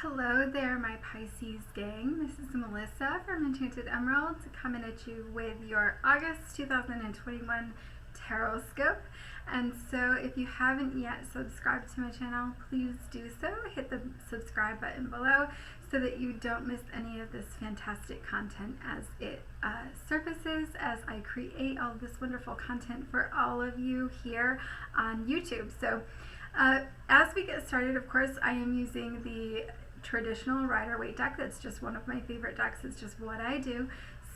Hello there, my Pisces gang. This is Melissa from Enchanted Emerald coming at you with your August 2021 Tarotscope. And so if you haven't yet subscribed to my channel, please do so. Hit the subscribe button below so that you don't miss any of this fantastic content as it surfaces, as I create all this wonderful content for all of you here on YouTube. So as we get started, of course, I am using the traditional Rider-Waite deck. That's just one of my favorite decks. It's just what I do.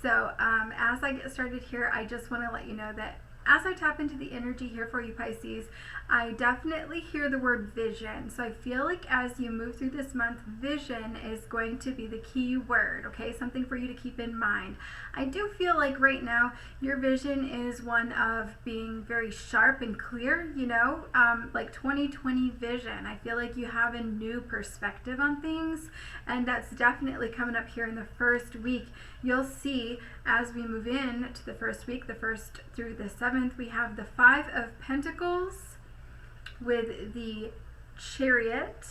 So as I get started here, I just want to let you know that as I tap into the energy here for you Pisces, I definitely hear the word vision. So I feel like as you move through this month, vision is going to be the key word, okay? Something for you to keep in mind. I do feel like right now your vision is one of being very sharp and clear, you know, like 2020 vision. I feel like you have a new perspective on things, and that's definitely coming up here in the first week. You'll see as we move in to the first week, the 1st through the 7th, we have the 5 of Pentacles with the Chariot,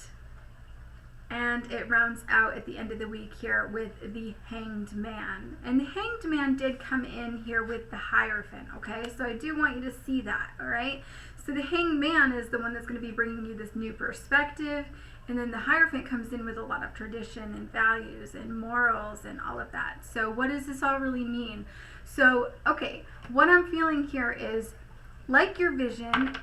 and it rounds out at the end of the week here with the Hanged Man. And the Hanged Man did come in here with the Hierophant, okay? So I do want you to see that, all right? So the Hanged Man is the one that's going to be bringing you this new perspective, and then the Hierophant comes in with a lot of tradition and values and morals and all of that. So what does this all really mean? So, okay, what I'm feeling here is, like your vision,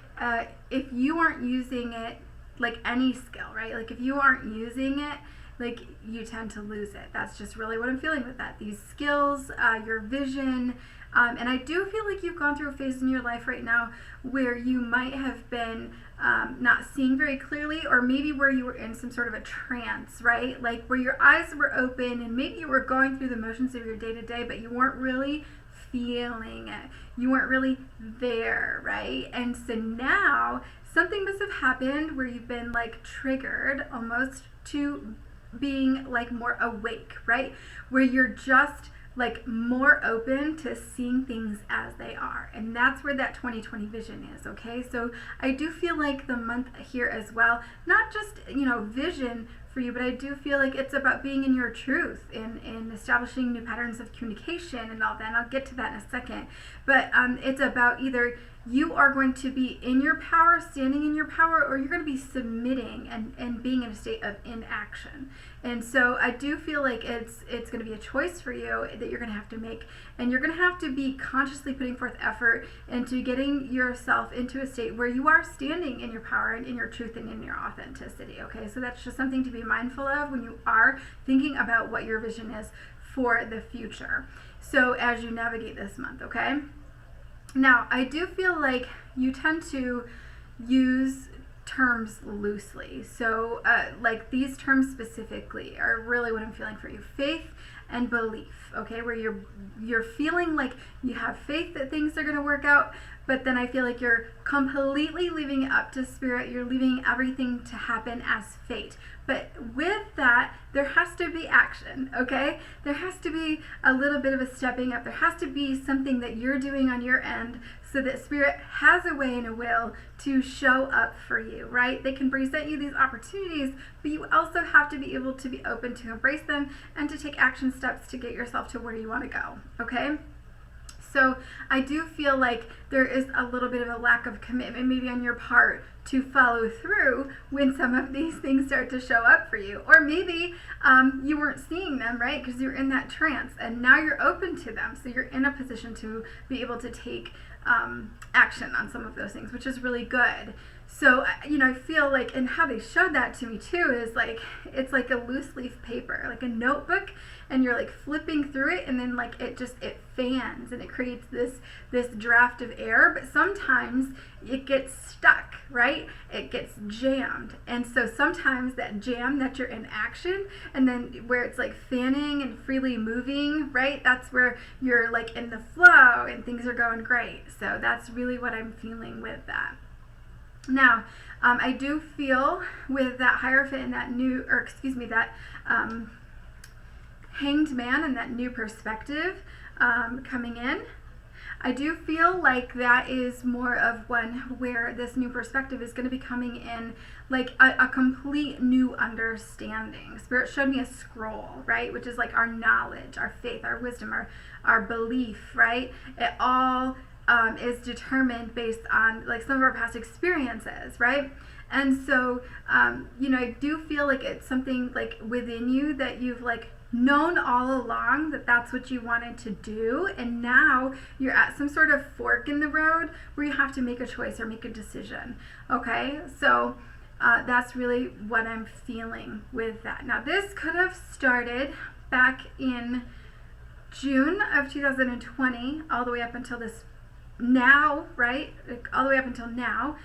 if you aren't using it, like any skill, right? Like if you aren't using it, like you tend to lose it. That's just really what I'm feeling with that. These skills, your vision, and I do feel like you've gone through a phase in your life right now where you might have been not seeing very clearly, or maybe where you were in some sort of a trance, right? Like where your eyes were open and maybe you were going through the motions of your day-to-day, but you weren't really feeling it. You weren't really there, right? And so now something must have happened where you've been like triggered almost to being like more awake, right? Where you're just like more open to seeing things as they are. And that's where that 2020 vision is, okay? So I do feel like the month here as well, not just, you know, vision for you, but I do feel like it's about being in your truth and establishing new patterns of communication and all that. And I'll get to that in a second. But it's about either you are going to be in your power, standing in your power, or you're going to be submitting and being in a state of inaction. And so I do feel like it's going to be a choice for you that you're going to have to make, and you're going to have to be consciously putting forth effort into getting yourself into a state where you are standing in your power and in your truth and in your authenticity, okay? So that's just something to be mindful of when you are thinking about what your vision is for the future. So as you navigate this month, okay? Now, I do feel like you tend to use terms loosely. So like these terms specifically are really what I'm feeling for you. Faith and belief, okay? Where you're feeling like you have faith that things are going to work out, but then I feel like you're completely leaving it up to spirit. You're leaving everything to happen as fate. But with that, there has to be action, okay? There has to be a little bit of a stepping up. There has to be something that you're doing on your end so that spirit has a way and a will to show up for you, right? They can present you these opportunities, but you also have to be able to be open to embrace them and to take action steps to get yourself to where you want to go, okay? So I do feel like there is a little bit of a lack of commitment maybe on your part to follow through when some of these things start to show up for you. Or maybe you weren't seeing them, right? Because you're in that trance and now you're open to them. So you're in a position to be able to take action on some of those things, which is really good. So, you know, I feel like, and how they showed that to me too is like, it's like a loose leaf paper, like a notebook, and you're like flipping through it, and then like it fans and it creates this draft of air, but sometimes it gets stuck, right? It gets jammed. And so sometimes that jam that you're in action, and then where it's like fanning and freely moving, right? That's where you're like in the flow and things are going great. So that's really what I'm feeling with that. Now, I do feel with that Hierophant and that that Hanged Man and that new perspective coming in, I do feel like that is more of one where this new perspective is going to be coming in like a complete new understanding. Spirit showed me a scroll, right? Which is like our knowledge, our faith, our wisdom, our belief, right? It all is determined based on like some of our past experiences, right? And so, I do feel like it's something like within you that you've like known all along that that's what you wanted to do, and now you're at some sort of fork in the road where you have to make a choice or make a decision. Okay, so that's really what I'm feeling with that. Now, this could have started back in June of 2020 all the way up until this now, right? All the way up until now.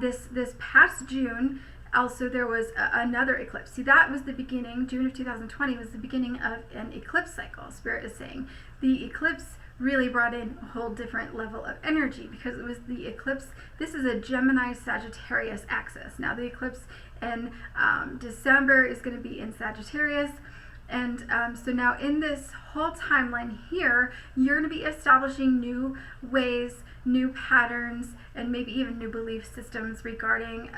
This past June, also there was another eclipse. See, that was the beginning. June of 2020 was the beginning of an eclipse cycle. Spirit is saying the eclipse really brought in a whole different level of energy because it was the eclipse. This is a Gemini Sagittarius axis. Now the eclipse in December is going to be in Sagittarius. And so now in this whole timeline here, you're going to be establishing new ways, new patterns, and maybe even new belief systems regarding,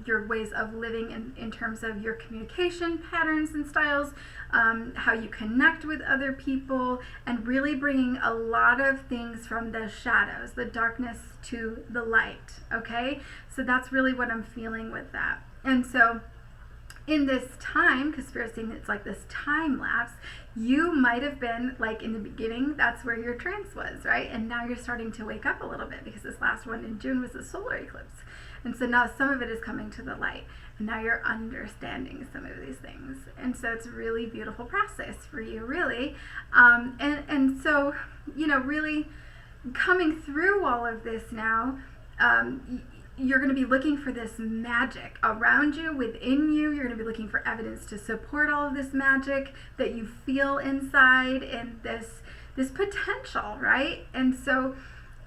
your ways of living in terms of your communication patterns and styles, how you connect with other people, and really bringing a lot of things from the shadows, the darkness to the light, okay? So that's really what I'm feeling with that. And so in this time, because Spirit's saying it's like this time lapse, you might have been like in the beginning, that's where your trance was, right? And now you're starting to wake up a little bit because this last one in June was a solar eclipse. And so now some of it is coming to the light. And now you're understanding some of these things. And so it's a really beautiful process for you, really. And so, really coming through all of this now, you're going to be looking for this magic around you, within you. You're going to be looking for evidence to support all of this magic that you feel inside, and this potential, right? And so,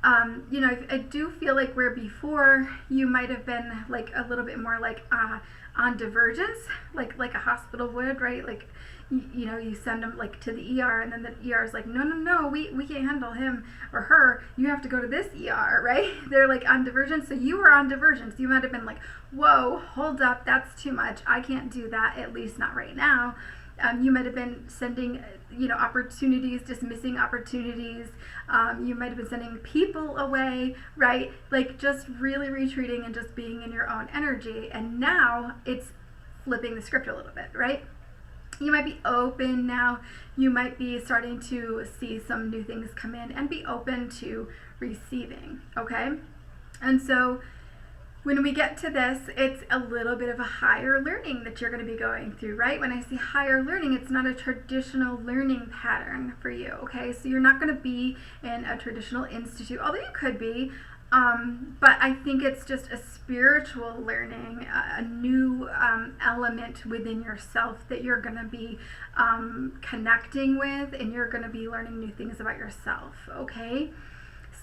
I do feel like where before you might have been like a little bit more like on divergence, like a hospital would, right? Like, you send them like to the ER, and then the ER is like, no, we can't handle him or her. You have to go to this ER, right? They're like on divergence. So you were on divergence. You might have been like, whoa, hold up, that's too much. I can't do that, at least not right now. You might have been sending, opportunities, dismissing opportunities. You might have been sending people away, right? Like just really retreating and just being in your own energy. And now it's flipping the script a little bit, right? You might be open now. You might be starting to see some new things come in and be open to receiving, okay? And so when we get to this, it's a little bit of a higher learning that you're going to be going through, right? When I say higher learning, it's not a traditional learning pattern for you, okay? So you're not going to be in a traditional institute, although you could be. But I think it's just a spiritual learning, a new element within yourself that you're going to be connecting with, and you're going to be learning new things about yourself, okay?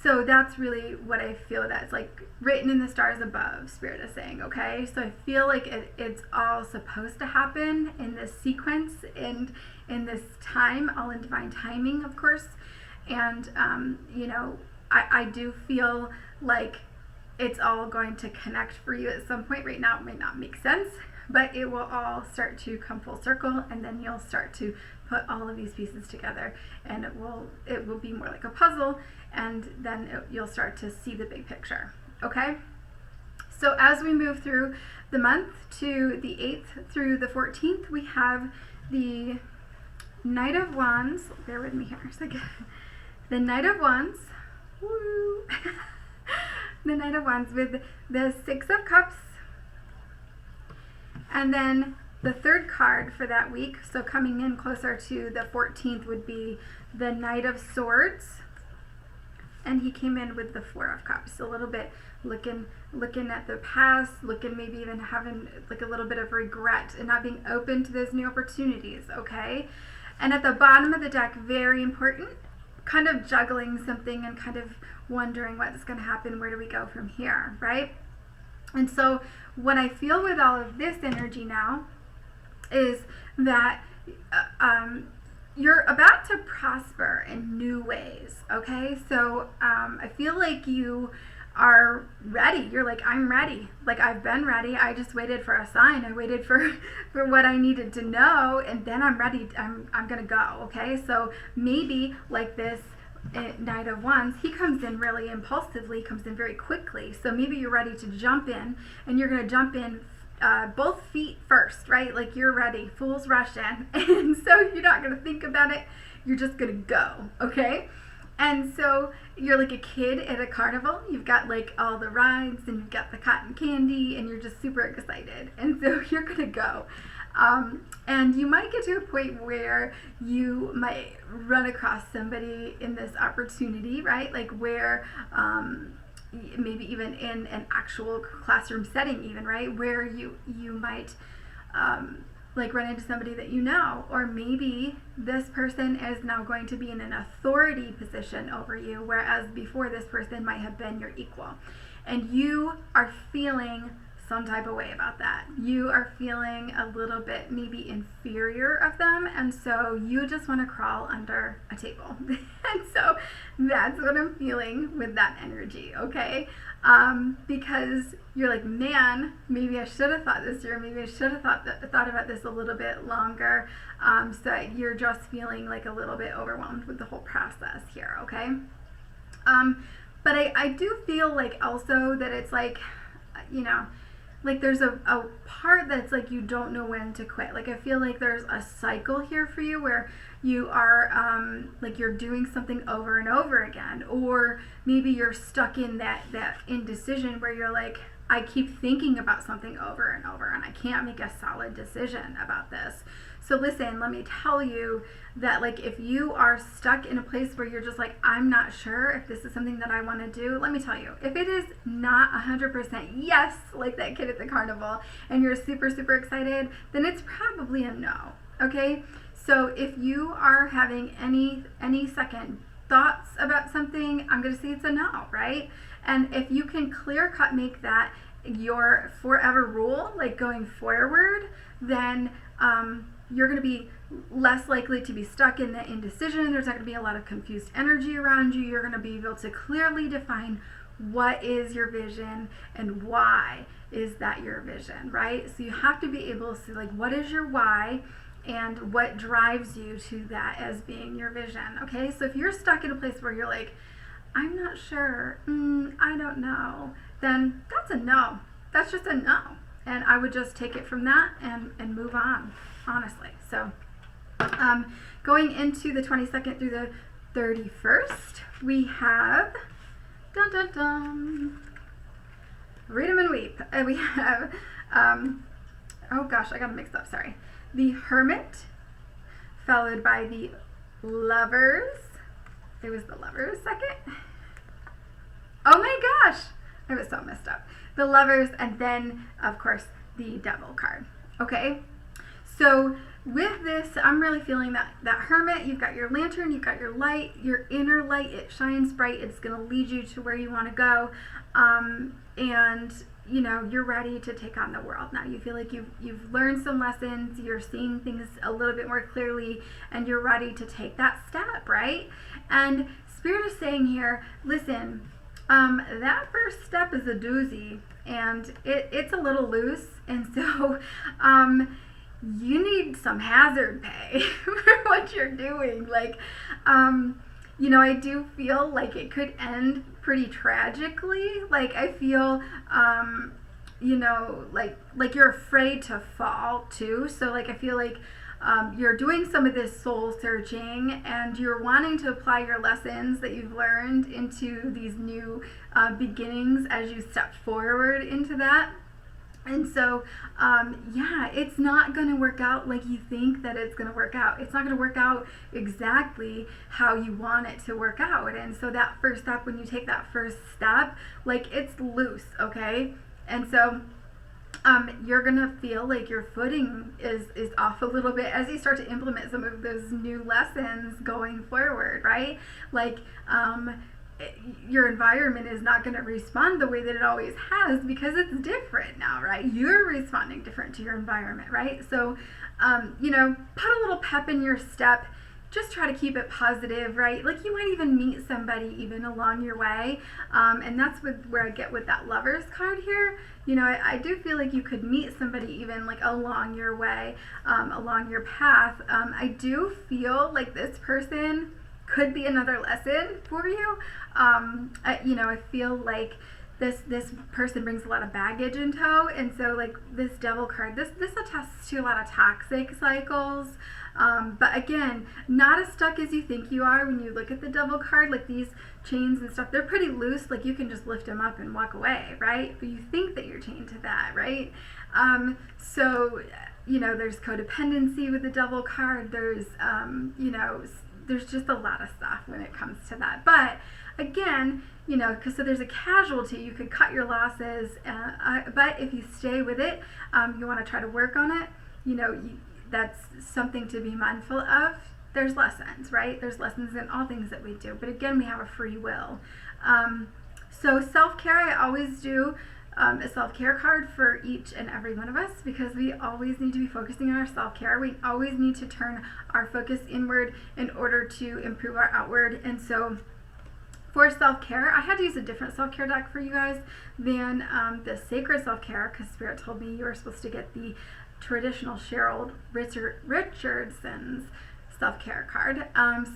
So that's really what I feel that's like written in the stars above, Spirit is saying, okay? So I feel like it's all supposed to happen in this sequence and in this time, all in divine timing, of course. And, I do feel like it's all going to connect for you at some point. Right now it might not make sense, but it will all start to come full circle, and then you'll start to put all of these pieces together, and it will be more like a puzzle, and then you'll start to see the big picture, okay? So as we move through the month to the 8th through the 14th, we have the Knight of Wands. Bear with me here a second. The Knight of Wands. Woo. The Knight of Wands with the Six of Cups, and then the third card for that week, so coming in closer to the 14th, would be the Knight of Swords, and he came in with the Four of Cups, a little bit looking at the past, looking maybe even having like a little bit of regret and not being open to those new opportunities, okay? And at the bottom of the deck, very important, kind of juggling something and kind of wondering what's going to happen, where do we go from here, right? And so what I feel with all of this energy now is that you're about to prosper in new ways, okay? So I feel like you are ready. You're like, I'm ready. Like, I've been ready. I just waited for a sign. I waited for what I needed to know, and then I'm ready. I'm gonna go, okay? So maybe like this Knight of Wands, he comes in really impulsively, comes in very quickly. So maybe you're ready to jump in, and you're gonna jump in both feet first, right? Like, you're ready, fools rush in. And so you're not going to think about it. You're just going to go, okay? And so you're like a kid at a carnival. You've got like all the rides and you've got the cotton candy and you're just super excited. And so you're going to go. And you might get to a point where you might run across somebody in this opportunity, right? Like where maybe even in an actual classroom setting even, right, where you might like run into somebody that you know, or maybe this person is now going to be in an authority position over you, whereas before this person might have been your equal, and you are feeling some type of way about that. You are feeling a little bit maybe inferior of them, and so you just want to crawl under a table. And so that's what I'm feeling with that energy, okay? Because you're like, man, maybe I should have thought this year, maybe I should have thought about this a little bit longer. So you're just feeling like a little bit overwhelmed with the whole process here, okay? But I do feel like also that it's like, you know, like there's a part that's like you don't know when to quit. Like I feel like there's a cycle here for you where you are like you're doing something over and over again, or maybe you're stuck in that indecision where you're like, I keep thinking about something over and over and I can't make a solid decision about this. So listen, let me tell you that like if you are stuck in a place where you're just like, I'm not sure if this is something that I want to do, let me tell you, if it is not 100% yes, like that kid at the carnival, and you're super, super excited, then it's probably a no, okay? So if you are having any second thoughts about something, I'm going to say it's a no, right? And if you can clear cut make that your forever rule, like going forward, then you're going to be less likely to be stuck in the indecision. There's not going to be a lot of confused energy around you. You're going to be able to clearly define what is your vision and why is that your vision, right? So you have to be able to see like, what is your why and what drives you to that as being your vision, okay? So if you're stuck in a place where you're like, I'm not sure, I don't know, then that's a no. That's just a no. And I would just take it from that and move on, honestly. So going into the 22nd through the 31st, we have, dun dun dun, read 'em and weep. And we have, oh gosh, I got them mixed up, sorry. The Hermit, followed by the Lovers. It was the Lovers second. Oh my gosh, I was so messed up. The Lovers, and then, of course, the Devil card. Okay, so with this, I'm really feeling that Hermit, you've got your lantern, you've got your light, your inner light, it shines bright, it's going to lead you to where you want to go, and you know, you're ready to take on the world now. You feel like you've learned some lessons, you're seeing things a little bit more clearly, and you're ready to take that step, right? And Spirit is saying here, listen, that first step is a doozy, and it's a little loose, and so you need some hazard pay for what you're doing. Like, you know, I do feel like it could end pretty tragically. Like, I feel, you know, like you're afraid to fall too. So like, I feel like you're doing some of this soul searching and you're wanting to apply your lessons that you've learned into these new beginnings as you step forward into that. And so, yeah, it's not going to work out like you think that it's going to work out. It's not going to work out exactly how you want it to work out. And so that first step, when you take that first step, like it's loose, okay? And so you're going to feel like your footing is off a little bit as you start to implement some of those new lessons going forward, right? Like, your environment is not going to respond the way that it always has because it's different now, right? You're responding different to your environment, right? So, you know, put a little pep in your step just try to keep it positive, right? Like you might even meet somebody even along your way, and that's where I get with that Lovers card here. You know, I do feel like you could meet somebody even like along your way, along your path. I do feel like this person could be another lesson for you. I feel like this person brings a lot of baggage in tow, and so like this Devil card, this attests to a lot of toxic cycles. But again, not as stuck as you think you are when you look at the Devil card. Like these chains and stuff, they're pretty loose. Like you can just lift them up and walk away, right? But you think that you're chained to that, right? So there's codependency with the Devil card. There's there's just a lot of stuff when it comes to that. But again, because so there's a casualty, you could cut your losses, but if you stay with it, you want to try to work on it, that's something to be mindful of. There's lessons, right? There's lessons in all things that we do, but again, we have a free will. So self-care, I always do a self-care card for each and every one of us, because we always need to be focusing on our self-care. We always need to turn our focus inward in order to improve our outward. And so for self-care, I had to use a different self-care deck for you guys than the sacred self-care, because Spirit told me you were supposed to get the traditional Cheryl Richardson's self-care card.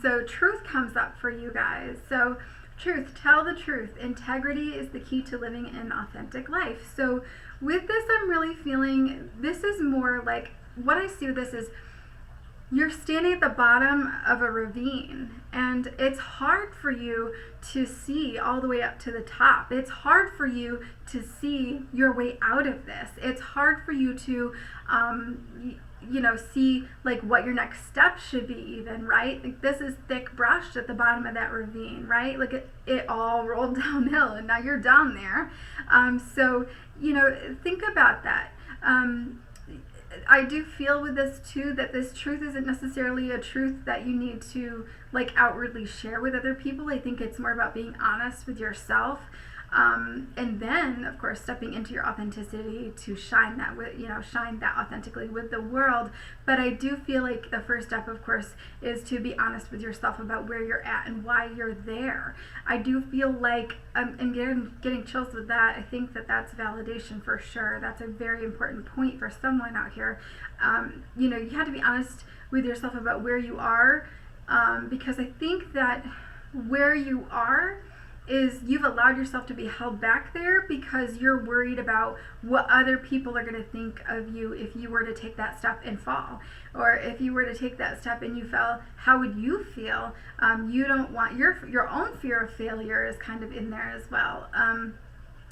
So truth comes up for you guys. So truth, tell the truth. Integrity is the key to living an authentic life. So with this, I'm really feeling this is more like, what I see with this is you're standing at the bottom of a ravine, and it's hard for you to see all the way up to the top. It's hard for you to see your way out of this. It's hard for you to see like what your next step should be even, right? Like this is thick brushed at the bottom of that ravine, right? Like it all rolled downhill and now you're down there. So think about that. I do feel with this too that this truth isn't necessarily a truth that you need to like outwardly share with other people. I think it's more about being honest with yourself. And then, of course, stepping into your authenticity to shine that authentically with the world. But I do feel like the first step, of course, is to be honest with yourself about where you're at and why you're there. I do feel like, and getting chills with that, I think that that's validation for sure. That's a very important point for someone out here. You have to be honest with yourself about where you are, because I think that where you are is you've allowed yourself to be held back there because you're worried about what other people are going to think of you if you were to take that step and fall, or if you were to take that step and you fell, how would you feel? You don't want your own fear of failure is kind of in there as well,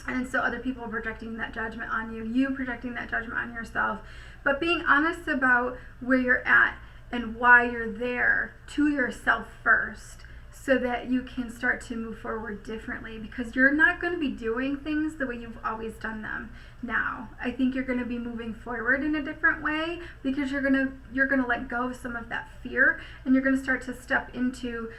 and so other people projecting that judgment on you projecting that judgment on yourself. But being honest about where you're at and why you're there to yourself first, so that you can start to move forward differently, because you're not going to be doing things the way you've always done them now. I think you're going to be moving forward in a different way, because you're going to let go of some of that fear, and you're going to start to step into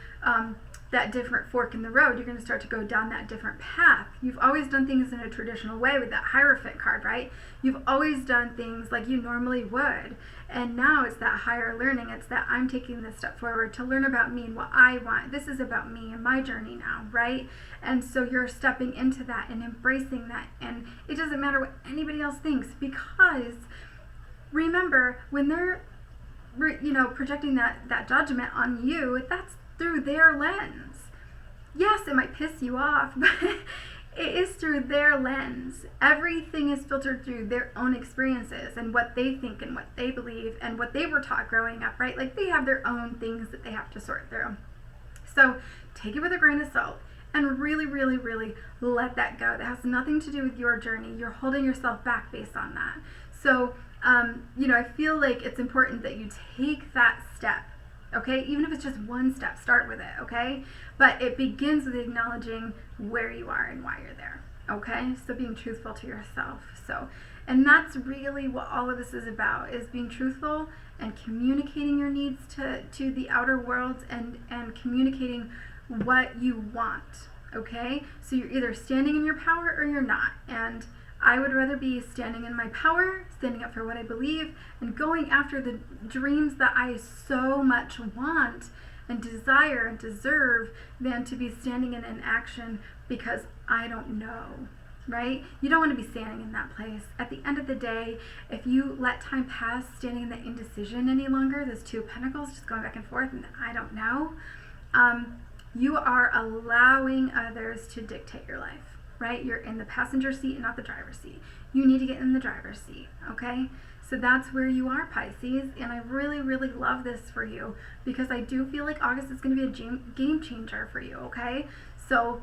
that different fork in the road. You're going to start to go down that different path. You've always done things in a traditional way with that Hierophant card, right? You've always done things like you normally would. And now it's that higher learning. It's that I'm taking this step forward to learn about me and what I want. This is about me and my journey now, right? And so you're stepping into that and embracing that. And it doesn't matter what anybody else thinks, because remember, when they're projecting that judgment on you, that's through their lens. Yes, it might piss you off, but it is through their lens. Everything is filtered through their own experiences and what they think and what they believe and what they were taught growing up, right? Like they have their own things that they have to sort through. So take it with a grain of salt and really, really, really let that go. That has nothing to do with your journey. You're holding yourself back based on that. So, I feel like it's important that you take that step. Okay, even if it's just one step, start with it, okay? But it begins with acknowledging where you are and why you're there, okay? So being truthful to yourself. And that's really what all of this is about, is being truthful and communicating your needs to the outer world, and communicating what you want, okay? So you're either standing in your power or you're not. And I would rather be standing in my power, standing up for what I believe, and going after the dreams that I so much want and desire and deserve than to be standing in inaction because I don't know, right? You don't want to be standing in that place. At the end of the day, if you let time pass standing in the indecision any longer, those 2 of Pentacles just going back and forth and I don't know, you are allowing others to dictate your life. Right? You're in the passenger seat and not the driver's seat. You need to get in the driver's seat, okay? So that's where you are, Pisces, and I really, really love this for you because I do feel like August is going to be a game changer for you, okay? So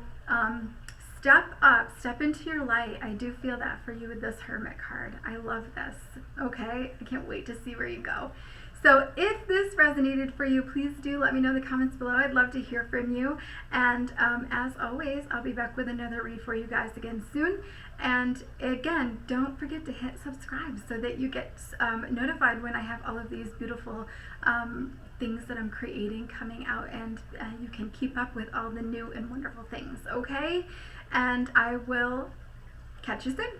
step up, step into your light. I do feel that for you with this Hermit card. I love this, okay? I can't wait to see where you go. So if this resonated for you, please do let me know in the comments below. I'd love to hear from you. And as always, I'll be back with another read for you guys again soon. And again, don't forget to hit subscribe so that you get notified when I have all of these beautiful things that I'm creating coming out, and you can keep up with all the new and wonderful things, okay? And I will catch you soon.